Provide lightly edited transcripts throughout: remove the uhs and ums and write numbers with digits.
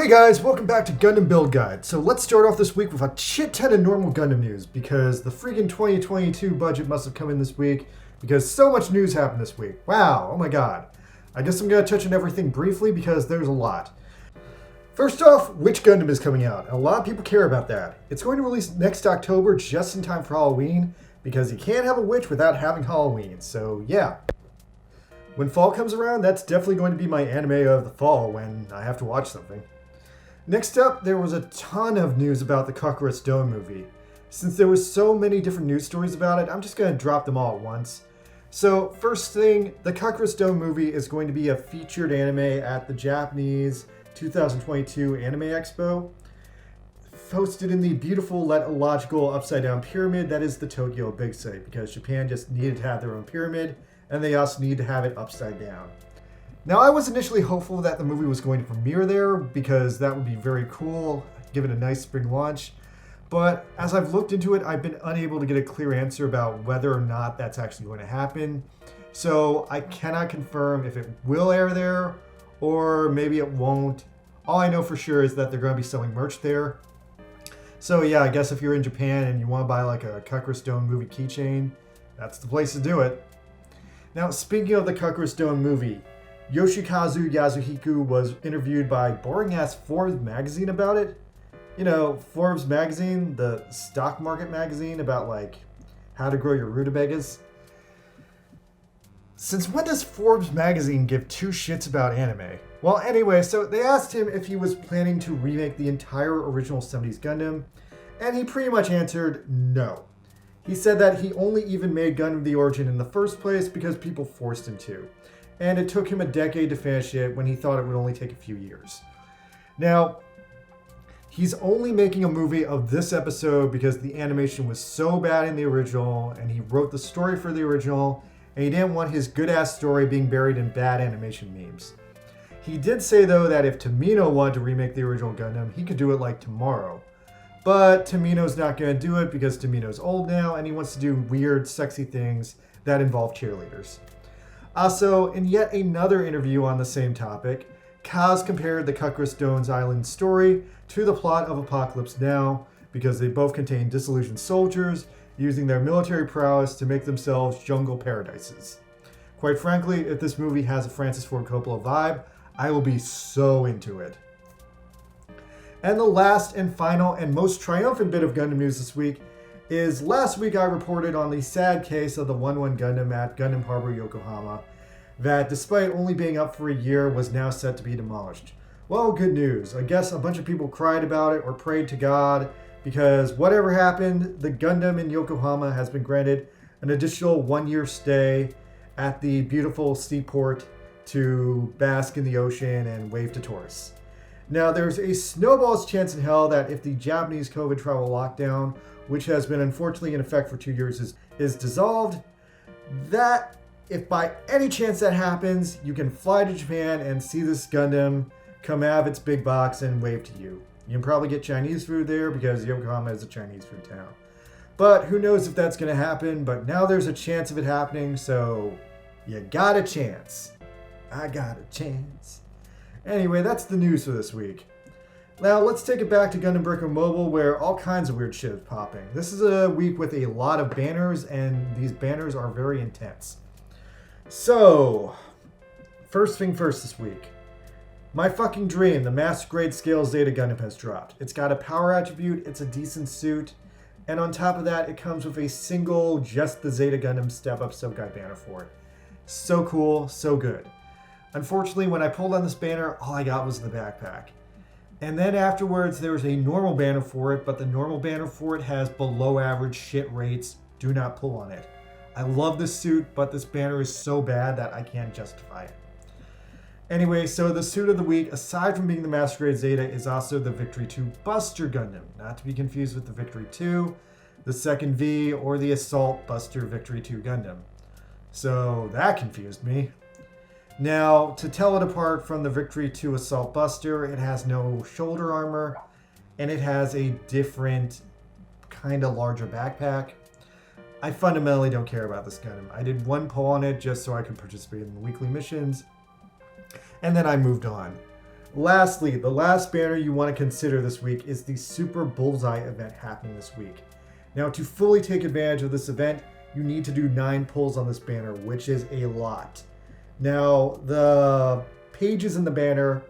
Hey guys, welcome back to Gundam Build Guide. So let's start off this week with a shit ton of normal Gundam news because the freaking 2022 budget must have come in this week because so much news happened this week. Wow, oh my god. I guess I'm going to touch on everything briefly because there's a lot. First off, which Gundam is coming out? A lot of people care about that. It's going to release next October just in time for Halloween because you can't have a witch without having Halloween, so yeah. When fall comes around, that's definitely going to be my anime of the fall when I have to watch something. Next up, there was a ton of news about the Cucuruz Doan movie. Since there was so many different news stories about it, I'm just going to drop them all at once. So, first thing, the Cucuruz Doan movie is going to be a featured anime at the Japanese 2022 Anime Expo, hosted in the beautiful, illogical, upside-down pyramid that is the Tokyo Big Sight, because Japan just needed to have their own pyramid, and they also need to have it upside down. Now, I was initially hopeful that the movie was going to premiere there because that would be very cool, give it a nice spring launch. But as I've looked into it, I've been unable to get a clear answer about whether or not that's actually going to happen. So I cannot confirm if it will air there or maybe it won't. All I know for sure is that they're going to be selling merch there. So yeah, I guess if you're in Japan and you want to buy like a Cucuruz Doan movie keychain, that's the place to do it. Now, speaking of the Cucuruz Doan movie, Yoshikazu Yasuhiko was interviewed by boring-ass Forbes magazine about it. You know, Forbes magazine, the stock market magazine about, like, how to grow your rutabagas. Since when does Forbes magazine give two shits about anime? Well, anyway, so they asked him if he was planning to remake the entire original 70s Gundam, and he pretty much answered no. He said that he only even made Gundam the Origin in the first place because people forced him to. And it took him a decade to finish it when he thought it would only take a few years. Now, he's only making a movie of this episode because the animation was so bad in the original, and he wrote the story for the original, and he didn't want his good-ass story being buried in bad animation memes. He did say, though, that if Tomino wanted to remake the original Gundam, he could do it like tomorrow. But Tomino's not going to do it because Tomino's old now, and he wants to do weird, sexy things that involve cheerleaders. Also, in yet another interview on the same topic, Kaz compared the Cucuruz Doan's Island story to the plot of Apocalypse Now because they both contain disillusioned soldiers using their military prowess to make themselves jungle paradises. Quite frankly, if this movie has a Francis Ford Coppola vibe, I will be so into it. And the last and final and most triumphant bit of Gundam news this week is last week I reported on the sad case of the 1-1 Gundam at Gundam Harbor, Yokohama, that despite only being up for a year was now set to be demolished. Well, good news. I guess a bunch of people cried about it or prayed to God because whatever happened, the Gundam in Yokohama has been granted an additional 1-year stay at the beautiful seaport to bask in the ocean and wave to tourists. Now, there's a snowball's chance in hell that if the Japanese COVID travel lockdown, which has been unfortunately in effect for 2 years, is dissolved, that if by any chance that happens, you can fly to Japan and see this Gundam come out of its big box and wave to you. You can probably get Chinese food there because Yokohama is a Chinese food town. But who knows if that's going to happen, but now there's a chance of it happening, so you got a chance. I got a chance. Anyway, that's the news for this week. Now, let's take it back to Gundam Breaker Mobile, where all kinds of weird shit is popping. This is a week with a lot of banners, and these banners are very intense. So, first thing first this week. My fucking dream, the Master Grade Scale Zeta Gundam has dropped. It's got a power attribute, it's a decent suit, and on top of that, it comes with a single, just the Zeta Gundam Step-Up Sokai banner for it. So cool, so good. Unfortunately, when I pulled on this banner, all I got was the backpack. And then afterwards, there was a normal banner for it, but the normal banner for it has below average shit rates. Do not pull on it. I love this suit, but this banner is so bad that I can't justify it. Anyway, so the suit of the week, aside from being the Master Grade Zeta, is also the Victory 2 Buster Gundam. Not to be confused with the Victory 2, the Second V, or the Assault Buster Victory 2 Gundam. So that confused me. Now, to tell it apart from the Victory 2 Assault Buster, it has no shoulder armor, and it has a different, kind of larger backpack. I fundamentally don't care about this Gundam. I did one pull on it just so I could participate in the weekly missions, and then I moved on. Lastly, the last banner you want to consider this week is the Super Bullseye event happening this week. Now, to fully take advantage of this event, you need to do 9 pulls on this banner, which is a lot. Now, the pages in the banner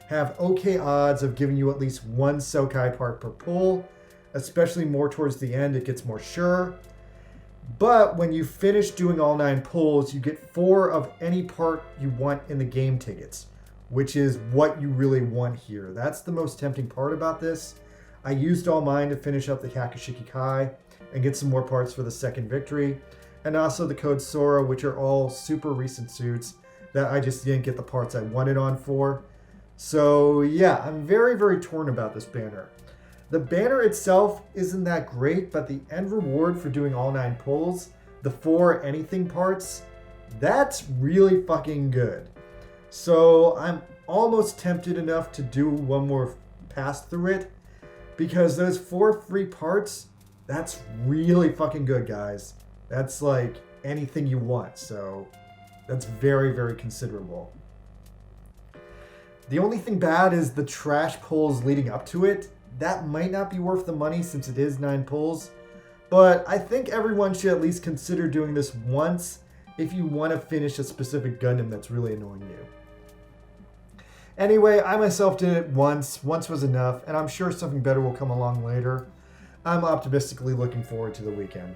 have okay odds of giving you at least 1 Sokai part per pull, especially more towards the end, it gets more sure. But when you finish doing all 9 pulls, you get 4 of any part you want in the game tickets, which is what you really want here. That's the most tempting part about this. I used all mine to finish up the Hakushiki Kai and get some more parts for the second victory, and also the Code Sora, which are all super recent suits that I just didn't get the parts I wanted on for. So yeah, I'm very, very torn about this banner. The banner itself isn't that great, but the end reward for doing all 9 pulls, the 4 anything parts, that's really fucking good. So I'm almost tempted enough to do one more pass through it, because those 4 free parts, that's really fucking good, guys. That's like anything you want, so that's very, very considerable. The only thing bad is the trash pulls leading up to it. That might not be worth the money since it is 9 pulls, but I think everyone should at least consider doing this once if you want to finish a specific Gundam that's really annoying you. Anyway, I myself did it once was enough, and I'm sure something better will come along later. I'm optimistically looking forward to the weekend.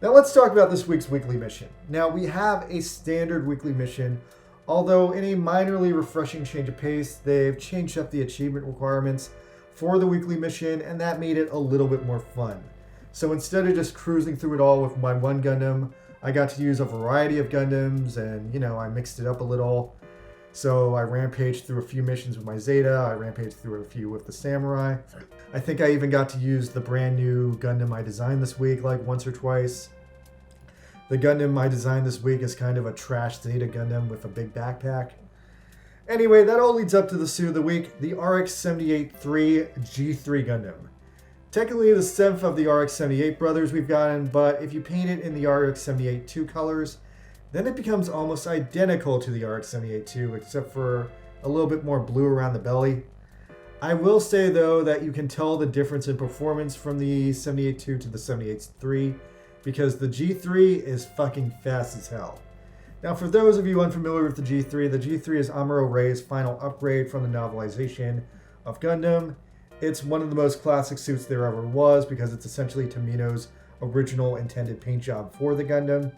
Now let's talk about this week's weekly mission. Now we have a standard weekly mission, although in a minorly refreshing change of pace, they've changed up the achievement requirements for the weekly mission, and that made it a little bit more fun. So instead of just cruising through it all with my one Gundam, I got to use a variety of Gundams, and I mixed it up a little. So I rampaged through a few missions with my Zeta, I rampaged through a few with the Samurai. I think I even got to use the brand new Gundam I designed this week like once or twice. The Gundam I designed this week is kind of a trash Zeta Gundam with a big backpack. Anyway, that all leads up to the suit of the week, the RX-78-3 G-3 Gundam. Technically the 7th of the RX-78 brothers we've gotten, but if you paint it in the RX-78-2 colors, then it becomes almost identical to the RX-78-2, except for a little bit more blue around the belly. I will say, though, that you can tell the difference in performance from the 78-2 to the 78-3, because the G3 is fucking fast as hell. Now, for those of you unfamiliar with the G3 is Amuro Ray's final upgrade from the novelization of Gundam. It's one of the most classic suits there ever was, because it's essentially Tomino's original intended paint job for the Gundam.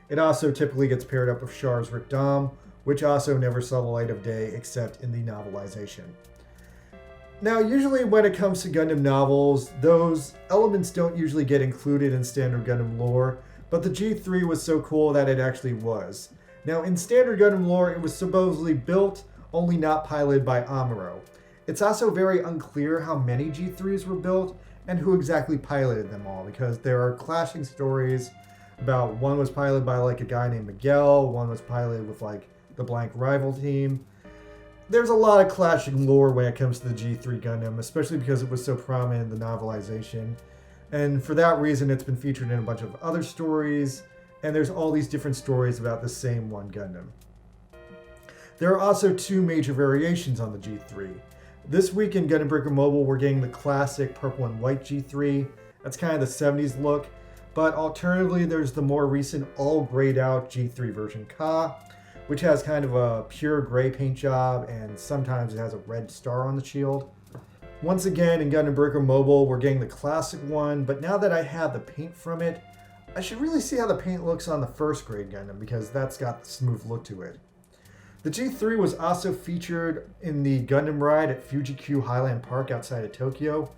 It also typically gets paired up with Char's Rick Dom, which also never saw the light of day except in the novelization. Now, usually when it comes to Gundam novels, those elements don't usually get included in standard Gundam lore, but the G3 was so cool that it actually was. Now, in standard Gundam lore, it was supposedly built, only not piloted by Amuro. It's also very unclear how many G3s were built and who exactly piloted them all, because there are clashing stories about one was piloted by like a guy named Miguel, one was piloted with like the blank rival team. There's a lot of clashing lore when it comes to the G3 Gundam, especially because it was so prominent in the novelization. And for that reason, it's been featured in a bunch of other stories, and there's all these different stories about the same one Gundam. There are also 2 major variations on the G3. This week in Gundam Breaker Mobile, we're getting the classic purple and white G3. That's kind of the 70s look. But alternatively, there's the more recent all grayed out G3 version Ka, which has kind of a pure gray paint job, and sometimes it has a red star on the shield. Once again, in Gundam Breaker Mobile, we're getting the classic one, but now that I have the paint from it, I should really see how the paint looks on the first grade Gundam, because that's got the smooth look to it. The G3 was also featured in the Gundam ride at Fuji-Q Highland Park outside of Tokyo.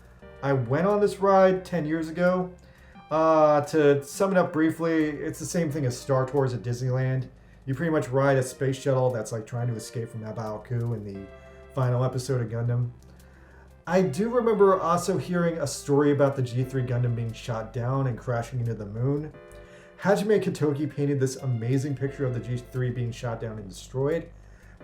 I went on this ride 10 years ago. To sum it up briefly, it's the same thing as Star Tours at Disneyland. You pretty much ride a space shuttle that's like trying to escape from Abaoku in the final episode of Gundam. I do remember also hearing a story about the G3 Gundam being shot down and crashing into the moon. Hajime Katoki painted this amazing picture of the G3 being shot down and destroyed.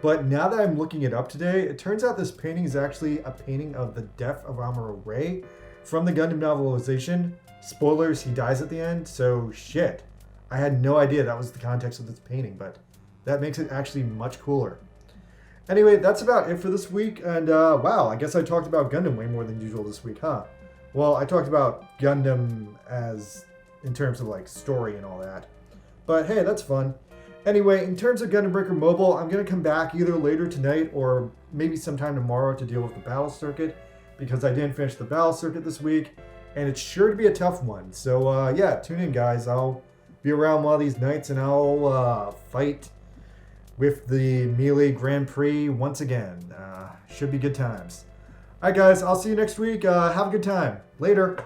But now that I'm looking it up today, it turns out this painting is actually a painting of the death of Amuro Ray from the Gundam novelization. Spoilers, he dies at the end, so shit. I had no idea that was the context of this painting, but that makes it actually much cooler. Anyway, that's about it for this week. And wow, I guess I talked about Gundam way more than usual this week, huh? Well, I talked about Gundam as in terms of like story and all that. But hey, that's fun. Anyway, in terms of Gundam Breaker Mobile, I'm going to come back either later tonight or maybe sometime tomorrow to deal with the battle circuit because I didn't finish the battle circuit this week and it's sure to be a tough one. So yeah, tune in guys. I'll be around one of these nights and I'll fight with the Melee Grand Prix once again. Should be good times. Alright guys, I'll see you next week. Have a good time. Later.